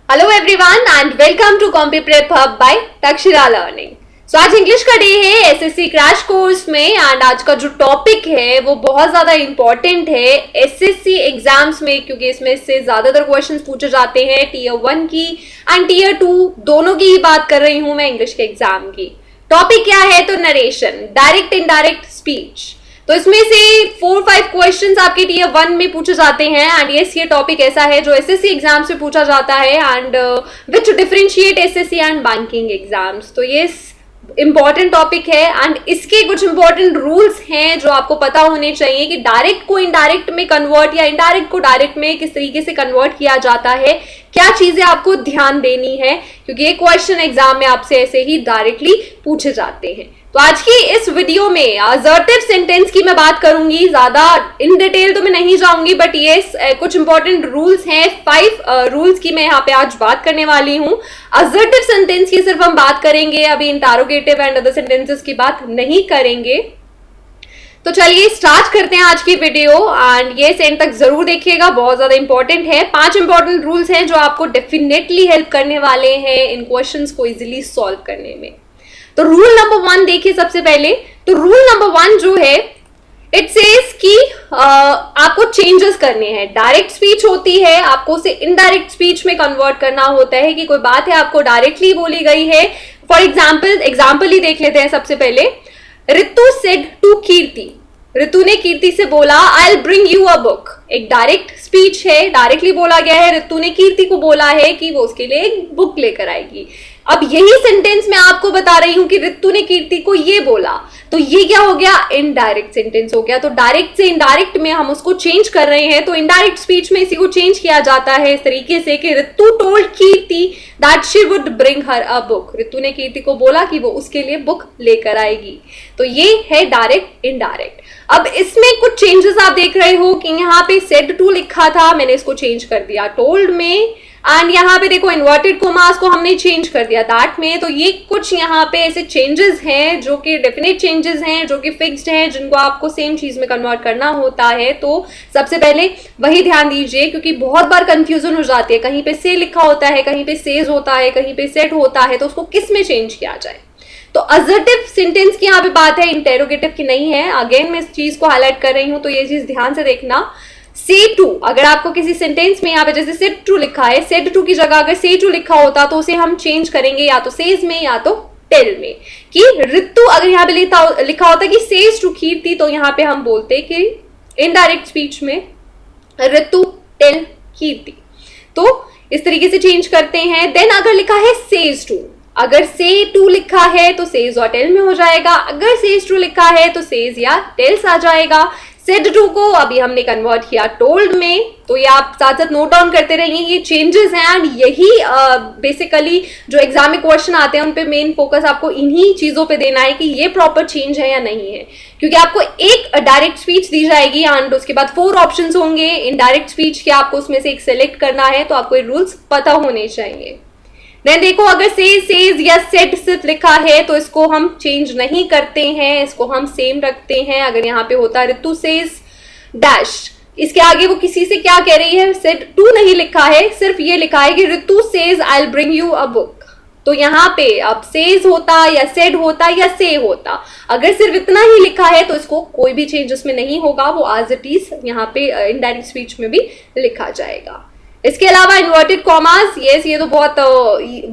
Hello everyone and welcome to CompiPrep hub by Takshashila learning. So आज English का day है SSC crash course में and आज का जो टॉपिक है वो बहुत ज्यादा इंपॉर्टेंट है एसएससी एग्जाम्स में, क्योंकि इसमें से ज्यादातर क्वेश्चंस पूछे जाते हैं टीयर 1 की एंड टीयर 2 दोनों की ही बात कर रही हूं मैं इंग्लिश के एग्जाम की। टॉपिक क्या है? तो नरेशन, डायरेक्ट इनडायरेक्ट स्पीच। तो इसमें से 4-5 क्वेश्चंस आपके टीयर 1 में पूछे जाते हैं एंड यस ये टॉपिक ऐसा है जो एसएससी एग्जाम से पूछा जाता है and which differentiate SSC and banking exams. तो ये इंपॉर्टेंट टॉपिक है एंड इसके कुछ इंपॉर्टेंट रूल्स हैं जो आपको पता होने चाहिए कि डायरेक्ट को इनडायरेक्ट में कन्वर्ट या इनडायरेक्ट को डायरेक्ट में किस तरीके से कन्वर्ट किया जाता है, क्या चीजें आपको ध्यान देनी है, क्योंकि ये क्वेश्चन एग्जाम में आपसे ऐसे ही डायरेक्टली पूछे जाते हैं। तो आज की इस वीडियो में असर्टिव सेंटेंस की मैं बात करूंगी, ज्यादा इन डिटेल तो मैं नहीं जाऊंगी बट ये कुछ इंपॉर्टेंट रूल्स हैं, 5 रूल्स की मैं यहाँ पे आज बात करने वाली हूँ। असर्टिव सेंटेंस की सिर्फ हम बात करेंगे, अभी इंटरोगेटिव एंड अदर सेंटेंसेस की बात नहीं करेंगे। तो चलिए स्टार्ट करते हैं आज की वीडियो एंड ये सेंड तक जरूर देखिएगा, बहुत ज्यादा इंपॉर्टेंट है। 5 इंपॉर्टेंट रूल्स हैं जो आपको डेफिनेटली हेल्प करने वाले हैं इन क्वेश्चंस को इजिली सॉल्व करने में। तो रूल नंबर 1 देखिए सबसे पहले। तो रूल नंबर 1 जो है इट सेज कि आपको चेंजेस करने हैं। डायरेक्ट स्पीच होती है, आपको उसे इनडायरेक्ट स्पीच में कन्वर्ट करना होता है कि कोई बात है आपको डायरेक्टली बोली गई है। फॉर एग्जाम्पल ही देख लेते हैं सबसे पहले। रितु सेड टू कीर्ति, रितु ने कीर्ति से बोला आई will bring you a book. एक डायरेक्ट स्पीच है, डायरेक्टली बोला गया है। रितु ने कीर्ति को बोला है कि वो उसके लिए एक बुक लेकर आएगी। अब यही सेंटेंस मैं आपको बता रही हूं कि रितु ने कीर्ति को ये बोला, तो ये क्या हो गया? इनडायरेक्ट सेंटेंस हो गया। तो डायरेक्ट से इनडायरेक्ट में हम उसको चेंज कर रहे हैं। तो इनडायरेक्ट स्पीच में इसी को चेंज किया जाता है इस तरीके से कि Ritu told Kirti that she would bring her a book. Ritu ने कीर्ति को बोला कि वो उसके लिए बुक लेकर आएगी। तो ये है डायरेक्ट इनडायरेक्ट। अब इसमें कुछ चेंजेस आप देख रहे हो कि यहाँ पे सेड टू लिखा था, मैंने इसको चेंज कर दिया टोल्ड में, एंड यहाँ पे देखो इन्वर्टेड कोमास को हमने चेंज कर दिया दैट में। तो ये कुछ यहाँ पे ऐसे चेंजेस हैं जो कि डेफिनेट चेंजेस हैं, जो कि फिक्स्ड हैं, जिनको आपको सेम चीज में कन्वर्ट करना होता है। तो सबसे पहले वही ध्यान दीजिए, क्योंकि बहुत बार कंफ्यूजन हो जाती है, कहीं पे से लिखा होता है, कहीं पे सेज होता है, कहीं पे सेट होता है, तो उसको किस में चेंज किया जाए। तो असर्टिव सेंटेंस की यहाँ पे बात है, इंटेरोगेटिव की नहीं है। अगेन मैं इस चीज को हाईलाइट कर रही हूँ, तो ये चीज ध्यान से देखना। से टू, अगर आपको किसी सेंटेंस में यहाँ पे जैसे सेड टू लिखा है, सेड टू की जगह अगर से टू लिखा होता तो उसे हम चेंज करेंगे या तो सेज में या तो टेल में। कि रितु अगर यहाँ पे लिखा होता कि सेज टू कीर्ति, तो यहाँ पे हम बोलते कि इनडायरेक्ट स्पीच में रितु टेल कीर्ति। तो इस तरीके से चेंज करते हैं। देन अगर लिखा है सेज टू, अगर से टू लिखा है तो सेज और टेल में हो जाएगा, अगर सेज टू लिखा है तो सेज या टेल्स आ जाएगा। सेड टू को अभी हमने कन्वर्ट किया टोल्ड में। तो ये आप साथ साथ नोट डाउन करते रहिए, ये चेंजेस हैं एंड यही बेसिकली जो एग्जाम में क्वेश्चन आते हैं उन पे मेन फोकस आपको इन्हीं चीजों पे देना है कि ये प्रॉपर चेंज है या नहीं है। क्योंकि आपको एक डायरेक्ट स्पीच दी जाएगी एंड उसके बाद 4 ऑप्शंस होंगे इनडायरेक्ट स्पीच के, आपको उसमें से एक सेलेक्ट करना है। तो आपको ये रूल्स पता होने चाहिए। देन देखो अगर सेज या सेड सिर्फ लिखा है तो इसको हम चेंज नहीं करते हैं, इसको हम सेम रखते हैं। अगर यहाँ पे होता रितु सेज डैश, इसके आगे वो किसी से क्या कह रही है, सेड टू नहीं लिखा है, सिर्फ ये लिखा है कि Ritu says I will bring you a book. तो यहाँ पे अब सेज होता या सेड होता या से होता, अगर सिर्फ इतना ही लिखा है तो इसको कोई भी चेंज उसमें नहीं होगा, वो एज इट इज यहाँ पे इनडायरेक्ट स्पीच में भी लिखा जाएगा। इसके अलावा इन्वर्टेड कॉमास, ये तो बहुत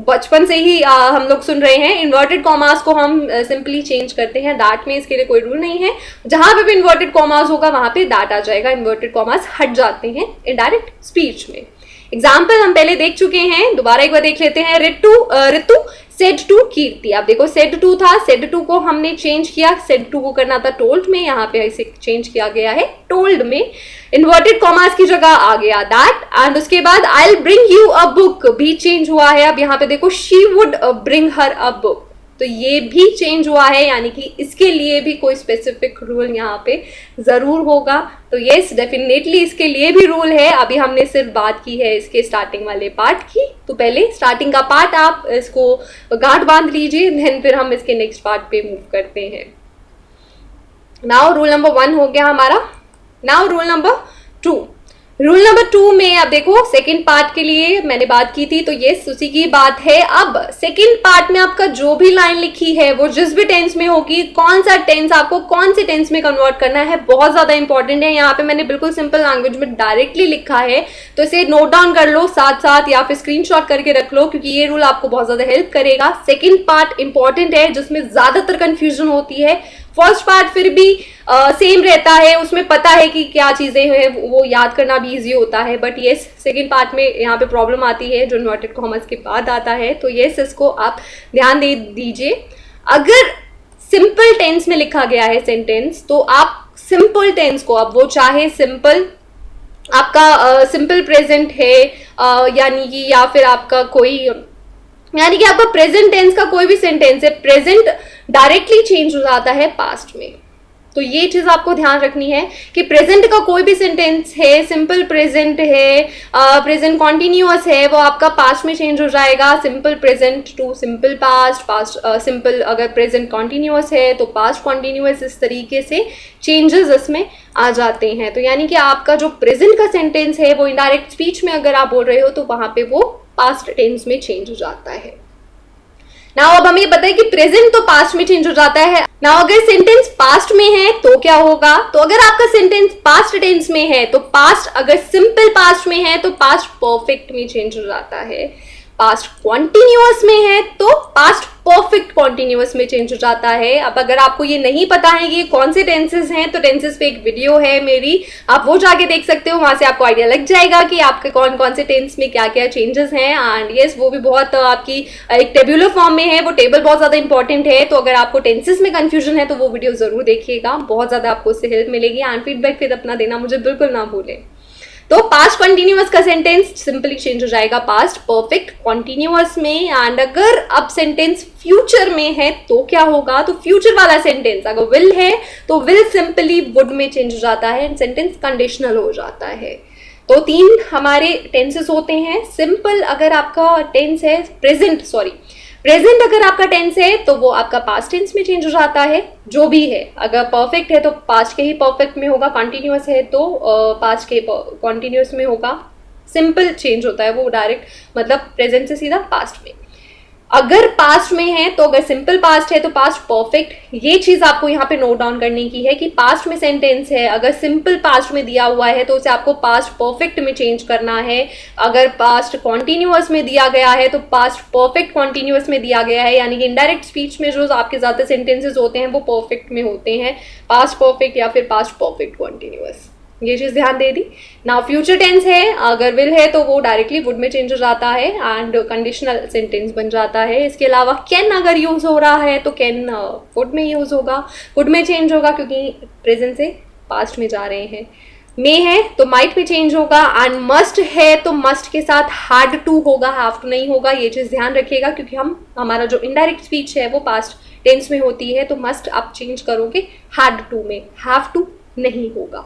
बचपन से ही हम लोग सुन रहे हैं। इन्वर्टेड कॉमास को हम सिंपली चेंज करते हैं दैट में, इसके लिए कोई रूल नहीं है। जहां पे भी इन्वर्टेड कॉमास होगा वहां पे दैट आ जाएगा, इन्वर्टेड कॉमास हट जाते हैं इनडायरेक्ट स्पीच में। एग्जाम्पल हम पहले देख चुके हैं, दोबारा एक बार देख लेते हैं। रितु सेड टू कीर्ति। अब देखो सेड टू था, सेड टू को हमने चेंज किया, सेड टू को करना था टोल्ड में, यहाँ पे इसे चेंज किया गया है टोल्ड में। इन्वर्टेड कॉमास की जगह आ गया दैट एंड उसके बाद आई will bring you a book भी चेंज हुआ है। अब यहाँ पे देखो she would bring her a book, तो ये भी चेंज हुआ है, यानी कि इसके लिए भी कोई स्पेसिफिक रूल यहाँ पे जरूर होगा। तो यस डेफिनेटली इसके लिए भी रूल है। अभी हमने सिर्फ बात की है इसके स्टार्टिंग वाले पार्ट की, तो पहले स्टार्टिंग का पार्ट आप इसको गांठ बांध लीजिए, देन फिर हम इसके नेक्स्ट पार्ट पे मूव करते हैं। नाउ रूल नंबर 1 हो गया हमारा। Now rule number 2। Rule number 2 में अब देखो सेकंड पार्ट के लिए मैंने बात की थी, तो ये उसी की बात है। अब सेकंड पार्ट में आपका जो भी लाइन लिखी है वो जिस भी टेंस में होगी, कौन सा टेंस आपको कौन से टेंस में कन्वर्ट करना है बहुत ज्यादा इंपॉर्टेंट है। यहाँ पे मैंने बिल्कुल सिंपल लैंग्वेज में डायरेक्टली लिखा है, तो इसे नोट डाउन कर लो साथ साथ या फिर स्क्रीनशॉट करके रख लो, क्योंकि ये रूल आपको बहुत ज्यादा हेल्प करेगा। सेकेंड पार्ट इंपॉर्टेंट है जिसमें ज्यादातर कंफ्यूजन होती है। फर्स्ट पार्ट फिर भी सेम रहता है, उसमें पता है कि क्या चीजें हैं, वो याद करना भी इजी होता है। बट ये सेकंड पार्ट में यहाँ पे प्रॉब्लम आती है जो इन्वर्टेड कॉमर्स के बाद आता है, तो ये इसको आप ध्यान दे दीजिए। अगर सिंपल टेंस में लिखा गया है सेंटेंस, तो आप सिंपल टेंस को, अब वो चाहे सिंपल आपका सिंपल प्रेजेंट है यानी कि, या फिर आपका कोई यानी कि आपका प्रेजेंट टेंस का कोई भी सेंटेंस है, प्रेजेंट डायरेक्टली चेंज हो जाता है पास्ट में। तो ये चीज आपको ध्यान रखनी है कि प्रेजेंट का कोई भी सेंटेंस है, सिंपल प्रेजेंट है, प्रेजेंट कॉन्टिन्यूअस है, वो आपका पास्ट में चेंज हो जाएगा। Simple present to simple past, past simple अगर प्रेजेंट कॉन्टिन्यूअस है तो पास्ट कॉन्टिन्यूअस, इस तरीके से चेंजेस इसमें आ जाते हैं। तो यानी कि आपका जो प्रेजेंट का सेंटेंस है वो इनडायरेक्ट स्पीच में अगर आप बोल रहे हो तो वहां पे वो पास्ट टेंस में चेंज हो जाता है। नाउ अब हमें पता है कि प्रेजेंट तो पास्ट में चेंज हो जाता है। नाउ अगर सेंटेंस पास्ट में है तो क्या होगा, तो अगर आपका सेंटेंस पास्ट टेंस में है तो पास्ट, अगर सिंपल पास्ट में है तो पास्ट परफेक्ट में चेंज हो जाता है। पास्ट कॉन्टिन्यूअस में है तो पास्ट परफेक्ट कॉन्टिन्यूअस में चेंज हो जाता है। अब अगर आपको ये नहीं पता है कि ये कौन से टेंसेस हैं, तो टेंसेस पे एक वीडियो है मेरी, आप वो जाके देख सकते हो, वहां से आपको आइडिया लग जाएगा कि आपके कौन कौन से टेंस में क्या क्या चेंजेस हैं। एंड यस, वो भी बहुत आपकी एक टेबुलर फॉर्म में है, वो टेबल बहुत ज्यादा इंपॉर्टेंट है। तो अगर आपको टेंसेस में कंफ्यूजन है तो वो वीडियो जरूर देखिएगा, बहुत ज्यादा आपको उससे हेल्प मिलेगी। एंड फीडबैक फिर अपना देना मुझे बिल्कुल ना भूलें। तो पास्ट कॉन्टिन्यूअस का सेंटेंस सिंपली चेंज हो जाएगा पास्ट परफेक्ट कॉन्टिन्यूअस में। एंड अगर अब सेंटेंस फ्यूचर में है तो क्या होगा, तो फ्यूचर वाला सेंटेंस अगर विल है तो विल सिंपली वुड में चेंज हो जाता है एंड सेंटेंस कंडीशनल हो जाता है। तो 3 हमारे टेंसेस होते हैं। सिंपल अगर आपका टेंस है, प्रेजेंट अगर आपका टेंस है तो वो आपका पास्ट टेंस में चेंज हो जाता है, जो भी है। अगर परफेक्ट है तो पास्ट के ही परफेक्ट में होगा, कॉन्टिन्यूअस है तो पास्ट के कॉन्टिन्यूअस में होगा। सिंपल चेंज होता है वो डायरेक्ट, मतलब प्रेजेंट से सीधा पास्ट में। अगर पास्ट में है तो अगर सिंपल पास्ट है तो पास्ट परफेक्ट। ये चीज आपको यहाँ पे नोट डाउन करने की है कि पास्ट में सेंटेंस है, अगर सिंपल पास्ट में दिया हुआ है तो उसे आपको पास्ट परफेक्ट में चेंज करना है। अगर पास्ट कॉन्टिन्यूअस में दिया गया है तो पास्ट परफेक्ट कॉन्टिन्यूअस में दिया गया है, यानी कि इनडायरेक्ट स्पीच में जो आपके ज्यादा सेंटेंसेस होते हैं वो परफेक्ट में होते हैं, पास्ट परफेक्ट या फिर पास्ट परफेक्ट कॉन्टिन्यूअस। ये चीज ध्यान दे दी। नाउ फ्यूचर टेंस है, अगर विल है तो वो डायरेक्टली वुड में चेंज हो जाता है एंड कंडीशनल सेंटेंस बन जाता है। इसके अलावा कैन अगर यूज हो रहा है तो कैन वुड में यूज होगा, वुड में चेंज होगा क्योंकि प्रेजेंट से पास्ट में जा रहे हैं। मे है तो माइट में चेंज होगा। एंड मस्ट है तो मस्ट के साथ हैड टू होगा, हैव टू नहीं होगा। ये चीज ध्यान रखिएगा क्योंकि हमारा जो इनडायरेक्ट स्पीच है वो पास्ट टेंस में होती है, तो मस्ट आप चेंज करोगे हैड टू में, हैव टू नहीं होगा।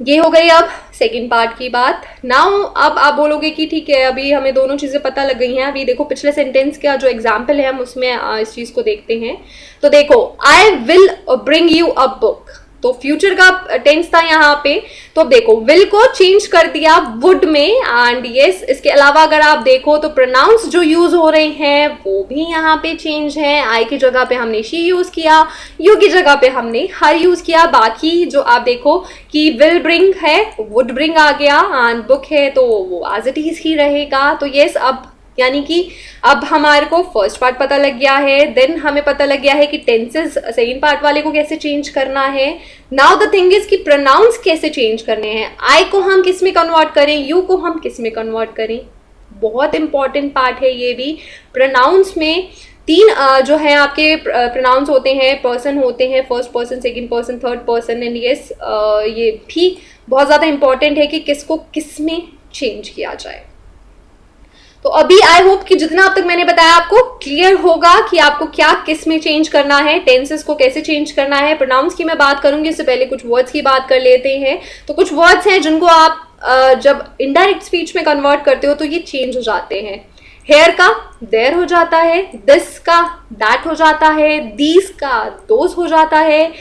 ये हो गई अब सेकंड पार्ट की बात। नाउ अब आप बोलोगे कि ठीक है अभी हमें दोनों चीजें पता लग गई हैं। अभी देखो पिछले सेंटेंस का जो एग्जाम्पल है हम उसमें इस चीज को देखते हैं। तो देखो आई will bring you a book, तो फ्यूचर का टेंस था यहाँ पे। तो अब देखो विल को चेंज कर दिया वुड में। एंड यस, इसके अलावा अगर आप देखो तो प्रोनाउंस जो यूज हो रहे हैं वो भी यहाँ पे चेंज है। आई की जगह पे हमने शी यूज किया, यू की जगह पे हमने हर यूज किया। बाकी जो आप देखो कि विल ब्रिंग है वुड ब्रिंग आ गया, एंड बुक है तो वो एज इट इज ही रहेगा। तो यस, अब यानी कि अब हमारे को फर्स्ट पार्ट पता लग गया है, देन हमें पता लग गया है कि टेंसेस सेकंड पार्ट वाले को कैसे चेंज करना है। नाउ द थिंग इज कि प्रोनाउंस कैसे चेंज करने हैं। आई को हम किस में कन्वर्ट करें, यू को हम किस में कन्वर्ट करें, बहुत इंपॉर्टेंट पार्ट है ये भी। प्रोनाउंस में 3 जो है आपके प्रोनाउंस होते हैं, पर्सन होते हैं, first person, second person, third person. And yes, ये भी बहुत ज़्यादा इंपॉर्टेंट है कि किसको किस में चेंज किया जाए। तो अभी आई होप कि जितना अब तक मैंने बताया आपको क्लियर होगा कि आपको क्या किस में चेंज करना है, टेंसेस को कैसे चेंज करना है। प्रोनाउंस की मैं बात करूंगी, इससे पहले कुछ वर्ड्स की बात कर लेते हैं। तो कुछ वर्ड्स हैं जिनको आप जब इनडायरेक्ट स्पीच में कन्वर्ट करते हो तो ये चेंज हो जाते हैं। हेयर का देयर हो जाता है, दिस का दैट हो जाता है, दीज का दोज हो जाता है,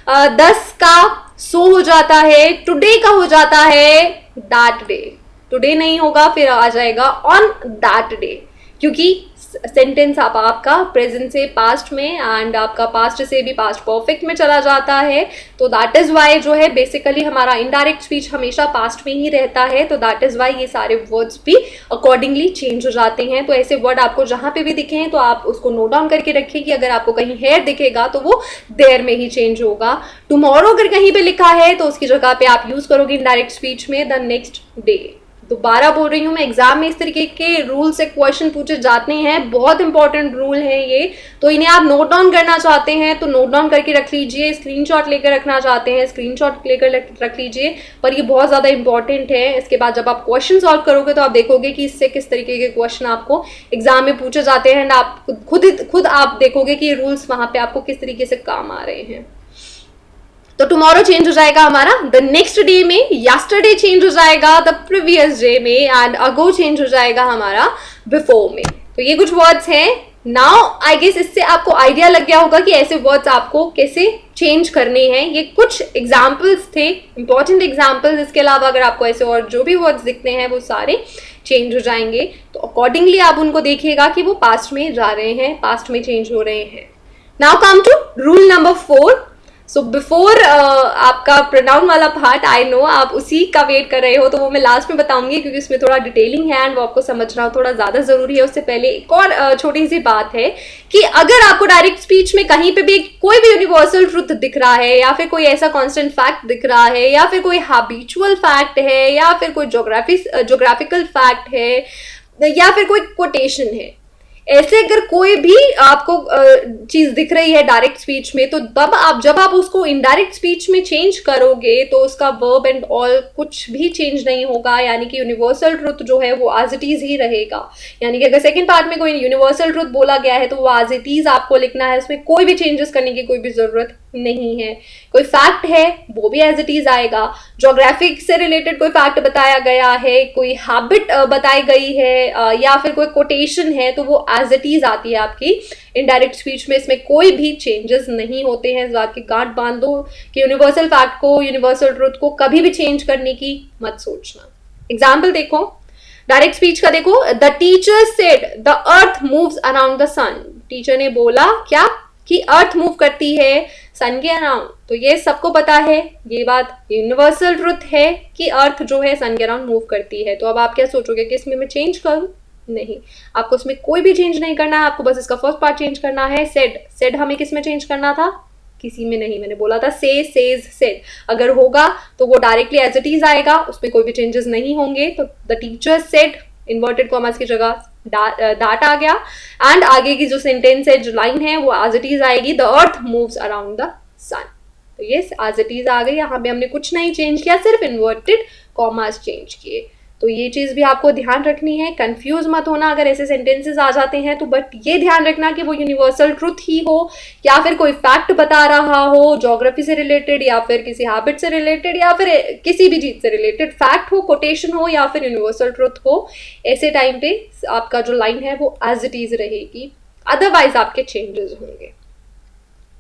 10 का सो हो जाता है, टुडे का हो जाता है दैट डे, टुडे नहीं होगा, फिर आ जाएगा ऑन दैट डे, क्योंकि सेंटेंस आपका प्रेजेंट से पास्ट में एंड आपका पास्ट से भी पास्ट परफेक्ट में चला जाता है, तो दैट इज वाई जो है बेसिकली हमारा इनडायरेक्ट स्पीच हमेशा पास्ट में ही रहता है, तो दैट इज वाई ये सारे वर्ड्स भी अकॉर्डिंगली चेंज हो जाते हैं। तो ऐसे वर्ड आपको जहां पे भी दिखे हैं तो आप उसको नोट डाउन करके रखिए कि अगर आपको कहीं हेयर दिखेगा तो वो देयर में ही चेंज होगा। टुमारो अगर कहीं पे लिखा है तो उसकी जगह पे आप यूज करोगे इनडायरेक्ट स्पीच में द नेक्स्ट डे। दोबारा बोल रही हूँ मैं, एग्जाम में इस तरीके के रूल से क्वेश्चन पूछे जाते हैं, बहुत इंपॉर्टेंट रूल है ये, तो इन्हें आप नोट डाउन करना चाहते हैं तो नोट डाउन करके रख लीजिए, स्क्रीनशॉट लेकर रखना चाहते हैं स्क्रीनशॉट लेकर रख लीजिए, पर ये बहुत ज़्यादा इंपॉर्टेंट है। इसके बाद जब आप क्वेश्चन सॉल्व करोगे तो आप देखोगे कि इससे किस तरीके के क्वेश्चन आपको एग्जाम में पूछे जाते हैं एंड आप खुद आप देखोगे कि ये रूल्स वहाँ पे आपको किस तरीके से काम आ रहे हैं। तो टुमारो चेंज हो जाएगा हमारा द नेक्स्ट डे में, यस्टरडे चेंज हो जाएगा द प्रीवियस डे में, एंड अगो चेंज हो जाएगा हमारा बिफोर में। तो ये कुछ वर्ड्स हैं। नाउ आई गेस इससे आपको आइडिया लग गया होगा कि ऐसे वर्ड्स आपको कैसे चेंज करने हैं। ये कुछ एग्जाम्पल्स थे, इंपॉर्टेंट एग्जाम्पल्स। इसके अलावा अगर आपको ऐसे और जो भी वर्ड्स दिखते हैं वो सारे चेंज हो जाएंगे, तो अकॉर्डिंगली आप उनको देखिएगा कि वो पास्ट में जा रहे हैं, पास्ट में चेंज हो रहे हैं। Now come to rule number 4। So before आपका प्रोनाउन वाला पार्ट, आई नो आप उसी का वेट कर रहे हो, तो वो मैं लास्ट में बताऊंगी क्योंकि उसमें थोड़ा डिटेलिंग है एंड वो आपको समझना थोड़ा ज़्यादा ज़रूरी है। उससे पहले एक और छोटी सी बात है कि अगर आपको डायरेक्ट स्पीच में कहीं पे भी कोई भी यूनिवर्सल ट्रुथ दिख रहा है, या फिर कोई ऐसा कॉन्स्टेंट फैक्ट दिख रहा है, या फिर कोई हैबिचुअल फैक्ट है, या फिर कोई जोग्राफिकल फैक्ट है, या फिर कोई कोटेशन है, ऐसे अगर कोई भी आपको चीज दिख रही है डायरेक्ट स्पीच में, तो तब जब आप उसको इनडायरेक्ट स्पीच में चेंज करोगे तो उसका वर्ब एंड ऑल कुछ भी चेंज नहीं होगा, यानी कि यूनिवर्सल ट्रुथ जो है वो एज इट इज ही रहेगा। यानी कि अगर सेकंड पार्ट में कोई यूनिवर्सल ट्रुथ बोला गया है तो वो एज इट इज आपको लिखना है, उसमें कोई भी चेंजेस करने की कोई भी जरूरत नहीं है। कोई फैक्ट है वो भी एज इट इज आएगा, जोग्राफिक से रिलेटेड कोई फैक्ट बताया गया है, कोई हैबिट बताई गई है, या फिर कोई कोटेशन है, तो वो एज इट इज आती है आपकी इनडायरेक्ट स्पीच में। इसमें कोई भी चेंजेस नहीं होते हैं। इस बात की गांठ बांध दो कि यूनिवर्सल फैक्ट को, यूनिवर्सल ट्रुथ को कभी भी चेंज करने की मत सोचना। एग्जाम्पल देखो डायरेक्ट स्पीच का, देखो the teacher said the earth moves around the sun. Teacher ने बोला क्या कि अर्थ मूव करती है सन के अराउंड। तो ये सबको पता है, ये बात यूनिवर्सल ट्रुथ है कि अर्थ जो है सन के अराउंड मूव करती है। तो अब आप क्या सोचोगे कि इसमें मैं चेंज करूं? नहीं, आपको इसमें कोई भी चेंज नहीं करना है, आपको बस इसका फर्स्ट पार्ट चेंज करना है। सेड हमें किस में चेंज करना था? किसी में नहीं, मैंने बोला था से, सेज, सेड। अगर होगा तो वो डायरेक्टली एज इट इज आएगा, उसमें कोई भी चेंजेस नहीं होंगे। तो the teacher said, inverted commas की जगह दैट आ गया, एंड आगे की जो सेंटेंस है, जो लाइन है, वो एज इट इज आएगी, the earth moves around the sun. तो ये एज इट इज आ गई, यहाँ पे हमने कुछ नहीं चेंज किया, सिर्फ इन्वर्टेड कॉमास चेंज किए। तो ये चीज़ भी आपको ध्यान रखनी है, कंफ्यूज मत होना अगर ऐसे सेंटेंसेस आ जाते हैं तो। बट ये ध्यान रखना कि वो यूनिवर्सल ट्रुथ ही हो, या फिर कोई फैक्ट बता रहा हो ज्योग्राफी से रिलेटेड, या फिर किसी हैबिट से रिलेटेड, या फिर किसी भी चीज़ से रिलेटेड फैक्ट हो, कोटेशन हो, या फिर यूनिवर्सल ट्रुथ हो। ऐसे टाइम पे आपका जो लाइन है वो एज इट इज रहेगी, अदरवाइज आपके चेंजेस होंगे।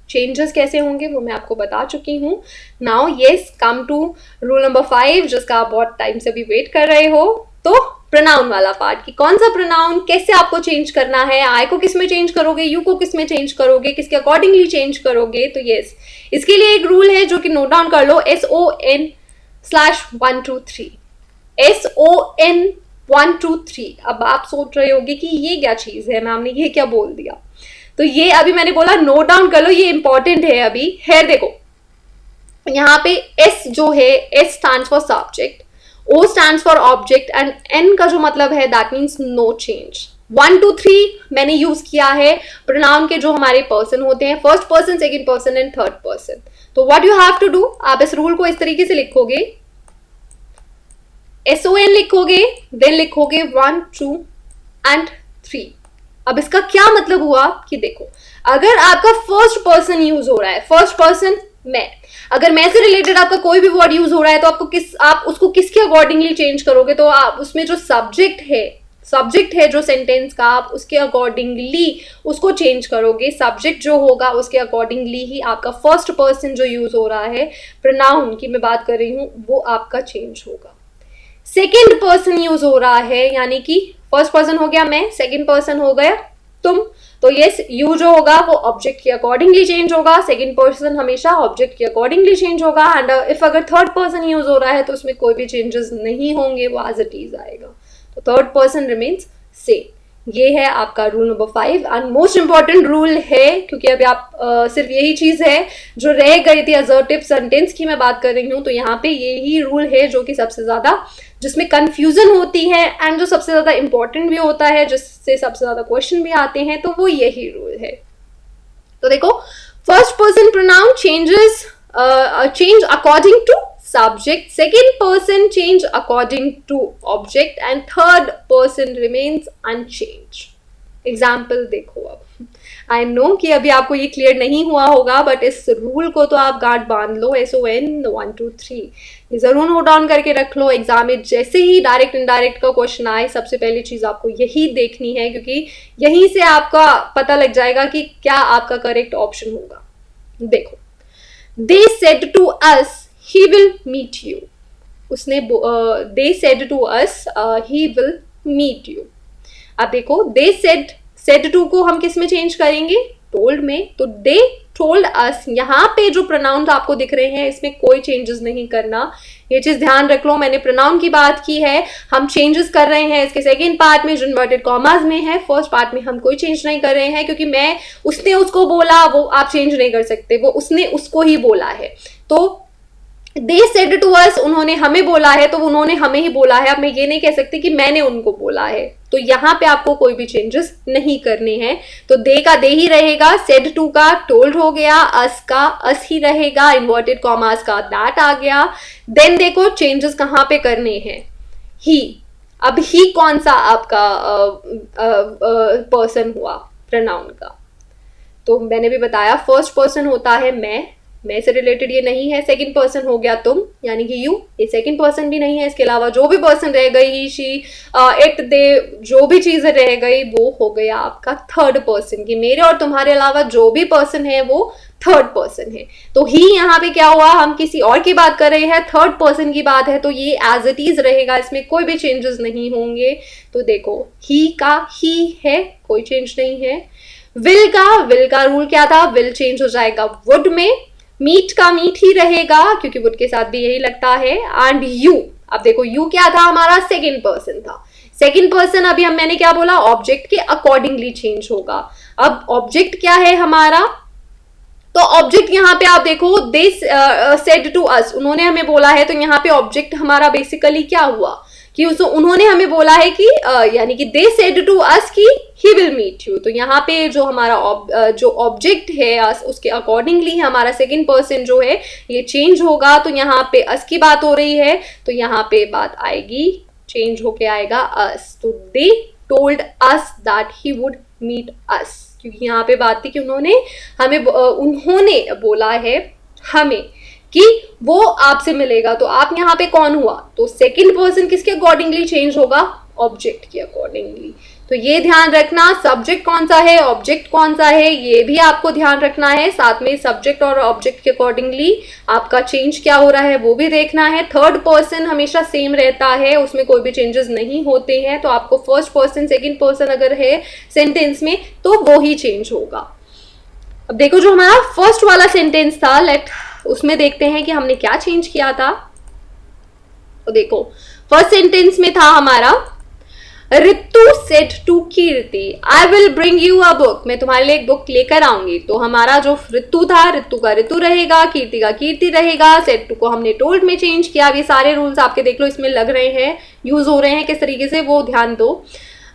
चेंजेस कैसे होंगे वो मैं आपको बता चुकी हूँ। Now yes, come to rule number 5, जिसका आप बहुत टाइम से भी वेट कर रहे हो। तो प्रोनाउन वाला पार्ट, कि कौन सा प्रोनाउन कैसे आपको चेंज करना है, आई को किस में चेंज करोगे, यू को किस में चेंज करोगे, किसके अकॉर्डिंगली चेंज करोगे। तो येस, इसके लिए एक रूल है जो कि नोट डाउन कर लो, SON/123, SON123। अब आप सोच रहे होगे कि ये क्या चीज है मैम ने ये क्या बोल दिया, तो ये अभी मैंने बोला नोट डाउन कर लो, ये इंपॉर्टेंट है। अभी है, देखो यहाँ पे S जो है, S stands for subject, O stands for object, and N का जो मतलब है दैट मीन्स नो चेंज। 1 2 3 मैंने यूज किया है प्रोनाउन के जो हमारे पर्सन होते हैं, first person, second person and third person. तो what you have to do, आप इस रूल को इस तरीके से लिखोगे, SON लिखोगे, देन लिखोगे 1 2 एंड 3। अब इसका क्या मतलब हुआ कि देखो, अगर आपका फर्स्ट पर्सन यूज हो रहा है, फर्स्ट पर्सन मैं, अगर मैं से रिलेटेड आपका कोई भी वर्ड यूज हो रहा है तो आप उसको किसके अकॉर्डिंगली चेंज करोगे? तो आप उसमें जो सब्जेक्ट है सब्जेक्ट है जो सेंटेंस का, आप उसके अकॉर्डिंगली उसको चेंज करोगे। सब्जेक्ट जो होगा उसके अकॉर्डिंगली ही आपका फर्स्ट पर्सन जो यूज हो रहा है, प्रोनाउन की मैं बात कर रही हूँ, वो आपका चेंज होगा। सेकेंड पर्सन यूज हो रहा है, यानी कि फर्स्ट पर्सन हो गया मैं, सेकेंड पर्सन हो गया तुम, तो ये यू जो होगा वो ऑब्जेक्ट के अकॉर्डिंगली चेंज होगा। सेकेंड पर्सन हमेशा ऑब्जेक्ट के अकॉर्डिंगली चेंज होगा। एंड इफ अगर थर्ड पर्सन यूज हो रहा है तो उसमें कोई भी चेंजेस नहीं होंगे, वो एज इट इज आएगा। तो थर्ड पर्सन रिमेन्स सेम। ये है आपका rule number 5 and most important rule है, क्योंकि अभी आप सिर्फ यही चीज है जो रह गई थी। असर्टिव सेंटेंस की मैं बात कर रही हूँ, तो यहाँ पे यही रूल है जो कि सबसे ज्यादा जिसमें कंफ्यूजन होती है एंड जो सबसे ज्यादा इंपॉर्टेंट भी होता है, जिससे सबसे ज्यादा क्वेश्चन भी आते हैं, तो वो यही रूल है। तो देखो, first person pronoun changes change according to subject, second person change according to object and third person remains unchanged. Example देखो, अब आई नो कि अभी आपको ये क्लियर नहीं हुआ होगा, बट इस रूल को तो आप गांठ बांध लो, SON 1 2 3 ये जरूर नोट डाउन करके रख लो। एग्जाम में जैसे ही डायरेक्ट इनडायरेक्ट का क्वेश्चन आए, सबसे पहली चीज आपको यही देखनी है, क्योंकि यहीं से आपका पता लग जाएगा कि क्या आपका करेक्ट ऑप्शन होगा। देखो, they said to us he will meet you. उसने they said to us he will meet you. अब देखो, they said to को हम किस में चेंज करेंगे? told में। तो they told us, यहाँ पे जो प्रोनाउंस आपको दिख रहे हैं इसमें कोई चेंजेस नहीं करना, ये चीज ध्यान रख लो। मैंने प्रोनाउन की बात की है, हम चेंजेस कर रहे हैं इसके सेकेंड पार्ट में जो इन्वर्टेड कॉमास में है। फर्स्ट पार्ट में हम कोई चेंज नहीं कर रहे हैं, क्योंकि मैं उसने उसको बोला, वो आप चेंज नहीं कर सकते, वो उसने उसको ही बोला है। तो दे सेड टू अस, उन्होंने हमें बोला है, तो उन्होंने हमें ही बोला है। अब मैं ये नहीं कह सकती कि मैंने उनको बोला है, तो यहाँ पे आपको कोई भी चेंजेस नहीं करने हैं। तो दे का दे ही रहेगा, सेड टू का टोल्ड हो गया, अस का अस ही रहेगा, इन्वर्टेड कॉमास का दैट आ गया। देन देखो चेंजेस कहाँ पे करने हैं, ही। अब ही कौन सा आपका पर्सन हुआ प्रोनाउन का? तो मैंने भी बताया, फर्स्ट पर्सन होता है मैं से रिलेटेड ये नहीं है। सेकंड पर्सन हो गया तुम, यानी कि यू, ये सेकंड पर्सन भी नहीं है। इसके अलावा जो भी पर्सन रह गई, ही, शी, इट, दे, जो भी चीजें रह गई वो हो गया आपका थर्ड पर्सन की। मेरे और तुम्हारे अलावा जो भी पर्सन है वो थर्ड पर्सन है। तो ही यहाँ पे क्या हुआ, हम किसी और की बात कर रहे हैं, थर्ड पर्सन की बात है, तो ये एज इट इज रहेगा, इसमें कोई भी चेंजेस नहीं होंगे। तो देखो, ही का ही है, कोई चेंज नहीं है। विल का रूल क्या था, विल चेंज हो जाएगा वुड में। मीट का मीट ही रहेगा, क्योंकि वुड के साथ भी यही लगता है। एंड यू, अब देखो यू क्या था, हमारा सेकेंड पर्सन था। सेकेंड पर्सन अभी मैंने क्या बोला, ऑब्जेक्ट के अकॉर्डिंगली चेंज होगा। अब ऑब्जेक्ट क्या है हमारा, तो ऑब्जेक्ट यहाँ पे आप देखो, दे सेड टू अस, उन्होंने हमें बोला है, तो यहाँ पे ऑब्जेक्ट हमारा बेसिकली क्या हुआ कि उन्होंने हमें बोला है कि यानी कि दे सेड टू अस कि ही विल मीट यू। तो यहाँ पे जो हमारा जो ऑब्जेक्ट है उसके अकॉर्डिंगली हमारा सेकंड पर्सन जो है ये चेंज होगा। तो यहाँ पे अस की बात हो रही है, तो यहाँ पे बात आएगी, चेंज होके आएगा अस। तो they told us that he would meet us, क्योंकि यहाँ पे बात थी कि उन्होंने बोला है हमें कि वो आपसे मिलेगा। तो आप यहाँ पे कौन हुआ, तो सेकंड पर्सन किसके अकॉर्डिंगली चेंज होगा, ऑब्जेक्ट के अकॉर्डिंगली। तो ये ध्यान रखना, सब्जेक्ट कौन सा है, ऑब्जेक्ट कौन सा है, ये भी आपको ध्यान रखना है। साथ में सब्जेक्ट और ऑब्जेक्ट के अकॉर्डिंगली आपका चेंज क्या हो रहा है वो भी देखना है। थर्ड पर्सन हमेशा सेम रहता है, उसमें कोई भी चेंजेस नहीं होते हैं। तो आपको फर्स्ट पर्सन सेकंड पर्सन अगर है सेंटेंस में तो वो ही चेंज होगा। अब देखो, जो हमारा फर्स्ट वाला सेंटेंस था, उसमें देखते हैं कि हमने क्या चेंज किया था। तो देखो, फर्स्ट सेंटेंस में था हमारा, Ritu said to Kirti I will bring you a book, मैं तुम्हारे लिए एक बुक लेकर आऊंगी। तो हमारा जो रितु था, रितु का रितु रहेगा, कीर्ति का कीर्ति रहेगा। सेड टू को हमने टोल्ड में चेंज किया। ये सारे रूल्स आपके देख लो, इसमें लग रहे हैं, यूज हो रहे हैं किस तरीके से, वो ध्यान दो।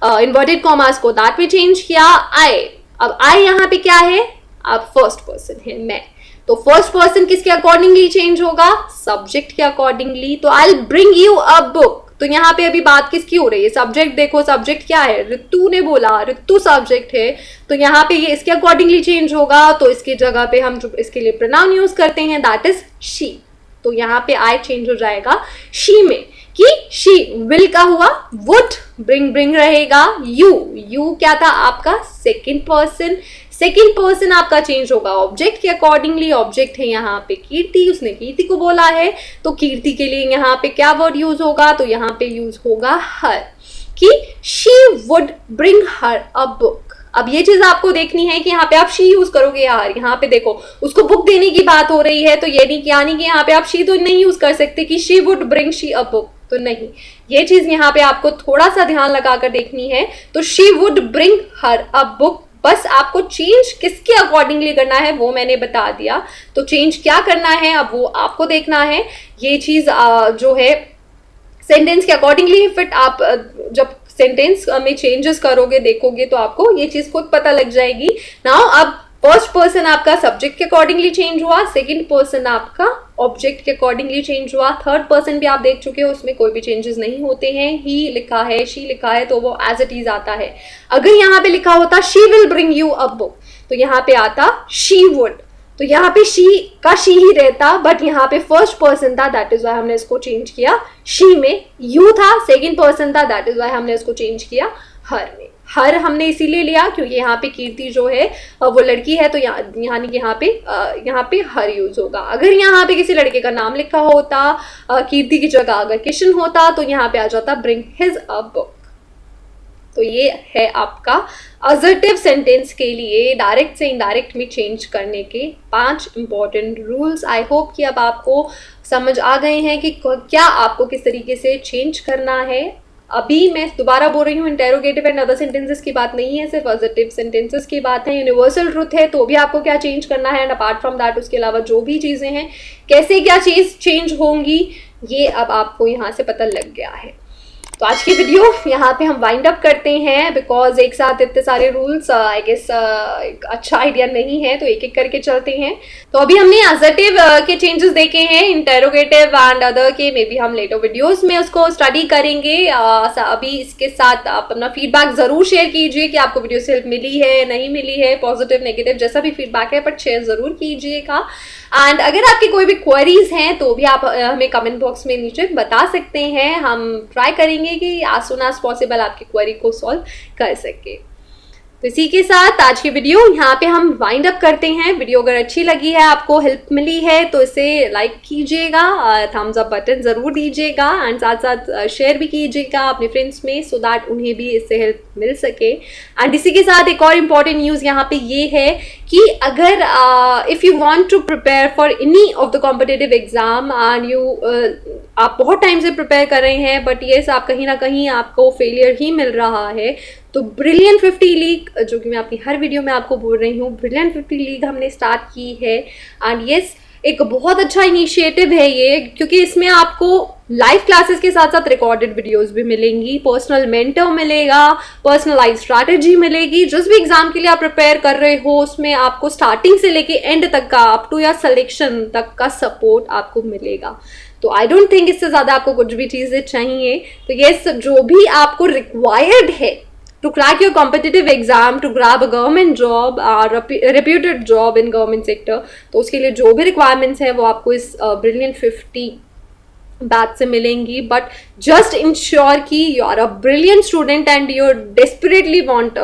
इन्वर्टेड कॉमास को दैट में चेंज किया। आई, अब आई यहाँ पे क्या है, अब फर्स्ट पर्सन है मैं। तो फर्स्ट पर्सन किसके अकॉर्डिंगली चेंज होगा, सब्जेक्ट के अकॉर्डिंगली। तो आई will bring you a book, तो यहाँ पे अभी बात किसकी हो रही है, सब्जेक्ट। देखो सब्जेक्ट क्या है, रितु ने बोला, रितु सब्जेक्ट है, तो यहाँ पे ये इसके अकॉर्डिंगली चेंज होगा। तो इसकी जगह पे हम जो इसके लिए प्रोनाउन यूज करते हैं दैट इज शी। तो यहाँ पे आई चेंज हो जाएगा शी में, कि शी, विल का हुआ वुड, ब्रिंग रहेगा, यू क्या था आपका सेकंड पर्सन आपका चेंज होगा ऑब्जेक्ट के अकॉर्डिंगली। ऑब्जेक्ट है यहाँ पे कीर्ति, उसने कीर्ति को बोला है, तो कीर्ति के लिए यहाँ पे क्या वर्ड यूज होगा, तो यहाँ पे यूज होगा हर, कि she would bring her a book. अब ये चीज आपको देखनी है कि यहाँ पे आप शी यूज करोगे यार, यहाँ पे देखो उसको बुक देने की बात हो रही है, तो ये नहीं यानी कि यहाँ पे आप शी तो नहीं यूज कर सकते कि she would bring she a book, तो नहीं, ये चीज यहाँ पे आपको थोड़ा सा ध्यान लगाकर देखनी है। तो she would bring her a book, बस आपको चेंज किसके अकॉर्डिंगली करना है वो मैंने बता दिया, तो चेंज क्या करना है अब वो आपको देखना है। ये चीज जो है सेंटेंस के अकॉर्डिंगली फिट, आप जब सेंटेंस में चेंजेस करोगे देखोगे तो आपको ये चीज खुद पता लग जाएगी। नाउ अब फर्स्ट पर्सन आपका सब्जेक्ट के अकॉर्डिंगली चेंज हुआ, सेकंड पर्सन आपका ऑब्जेक्ट के अकॉर्डिंगली चेंज हुआ, थर्ड पर्सन भी आप देख चुके हो उसमें कोई भी चेंजेस नहीं होते हैं, ही लिखा है, शी लिखा है, तो वो एज इट इज आता है। अगर यहाँ पे लिखा होता she will bring you a book, तो यहाँ पे आता शी वुड, तो यहाँ पे शी का शी ही रहता, बट यहाँ पे फर्स्ट पर्सन था, दैट इज वाई हमने इसको चेंज किया शी में, यू था सेकंड पर्सन था, दैट इज वाई हमने इसको चेंज किया हर में। हर हमने इसीलिए लिया क्योंकि यहाँ पे कीर्ति जो है वो लड़की है, तो यहाँ पे हर यूज होगा। अगर यहाँ पे किसी लड़के का नाम लिखा होता, कीर्ति की जगह अगर किशन होता, तो यहाँ पे आ जाता ब्रिंग हिज अ बुक। तो ये है आपका असर्टिव सेंटेंस के लिए डायरेक्ट से इनडायरेक्ट में चेंज करने के 5 इंपॉर्टेंट रूल्स। आई होप कि अब आपको समझ आ गए हैं कि क्या आपको किस तरीके से चेंज करना है। अभी मैं दोबारा बोल रही हूँ, इंटेरोगेटिव एंड अदर सेंटेंसेस की बात नहीं है, सिर्फ असर्टिव सेंटेंसेस की बात है। यूनिवर्सल ट्रुथ है तो भी आपको क्या चेंज करना है, एंड अपार्ट फ्रॉम दैट उसके अलावा जो भी चीज़ें हैं कैसे क्या चीज़ चेंज होंगी, ये अब आपको यहाँ से पता लग गया है। तो आज की वीडियो यहाँ पे हम वाइंड अप करते हैं, बिकॉज एक साथ इतने सारे रूल्स आई गेस एक अच्छा आइडिया नहीं है, तो एक एक करके चलते हैं। तो अभी हमने असर्टिव के चेंजेस देखे हैं, इंटेरोगेटिव एंड अदर के मे बी हम लेटर वीडियोस में उसको स्टडी करेंगे। अभी इसके साथ आप अपना फीडबैक जरूर शेयर कीजिए कि आपको वीडियो से हेल्प मिली है नहीं मिली है, पॉजिटिव नेगेटिव जैसा भी फीडबैक है, बट शेयर जरूर कीजिएगा। एंड अगर आपकी कोई भी क्वेरीज हैं तो भी आप हमें कमेंट बॉक्स में नीचे बता सकते हैं, हम ट्राई करेंगे कि एज सुन एज पॉसिबल आपकी क्वेरी को सॉल्व कर सके। तो इसी के साथ आज की वीडियो यहाँ पे हम वाइंड अप करते हैं। वीडियो अगर अच्छी लगी है, आपको हेल्प मिली है, तो इसे लाइक कीजिएगा, थम्स अप बटन ज़रूर दीजिएगा, एंड साथ साथ शेयर भी कीजिएगा अपने फ्रेंड्स में, सो दैट उन्हें भी इससे हेल्प मिल सके। एंड इसी के साथ एक और इम्पॉर्टेंट न्यूज़ यहाँ पे ये है कि अगर if you want to prepare for any of the competitive exam and आप बहुत टाइम से प्रिपेयर कर रहे हैं, बट येस आप कहीं ना कहीं आपको फेलियर ही मिल रहा है, तो ब्रिलियंट 50 लीग, जो कि मैं अपनी हर वीडियो में आपको बोल रही हूँ, ब्रिलियंट 50 लीग हमने स्टार्ट की है। एंड येस एक बहुत अच्छा इनिशिएटिव है ये, क्योंकि इसमें आपको लाइव क्लासेस के साथ साथ रिकॉर्डेड वीडियोस भी मिलेंगी, पर्सनल मेंटर मिलेगा, पर्सनलाइज स्ट्रैटेजी मिलेगी। जिस भी एग्जाम के लिए आप प्रिपेयर कर रहे हो उसमें आपको स्टार्टिंग से लेके एंड तक का, अप टू या सिलेक्शन तक का सपोर्ट आपको मिलेगा। तो आई डोंट थिंक इससे ज़्यादा आपको कुछ भी चीज़ें चाहिए। तो येस जो भी आपको रिक्वायर्ड है to crack your competitive exam, to grab a government job or a reputed job in government sector, तो उसके लिए जो भी requirements हैं वो आपको इस Brilliant 50 बैच से मिलेंगी। बट जस्ट इंश्योर कि you are a brilliant student and you desperately want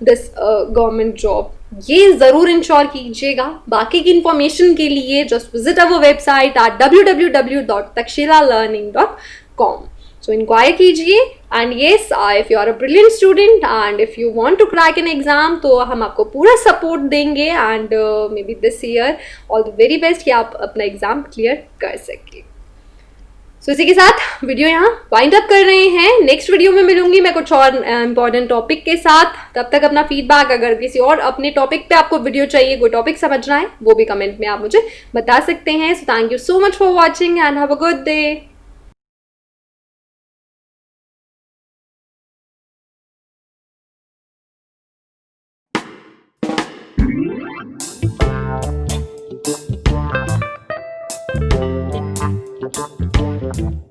this government job, ये ज़रूर इंश्योर कीजिएगा। बाकी की इंफॉर्मेशन के लिए just visit our website at www.takshilalearning.com। So inquire कीजिए, and yes if you are a brilliant student and if you want to crack an exam, तो हम आपको पूरा सपोर्ट देंगे, and maybe this year all the very best कि आप अपना exam clear कर सकें। सो इसी के साथ वीडियो यहाँ वाइंड अप कर रहे हैं। नेक्स्ट वीडियो में मिलूंगी मैं कुछ और इंपॉर्टेंट टॉपिक के साथ। तब तक अपना फीडबैक, अगर किसी और अपने टॉपिक पे आपको वीडियो चाहिए, कोई टॉपिक समझना है, वो भी कमेंट में आप मुझे बता सकते हैं। So thank you so much for watching and have a good day. Thank you.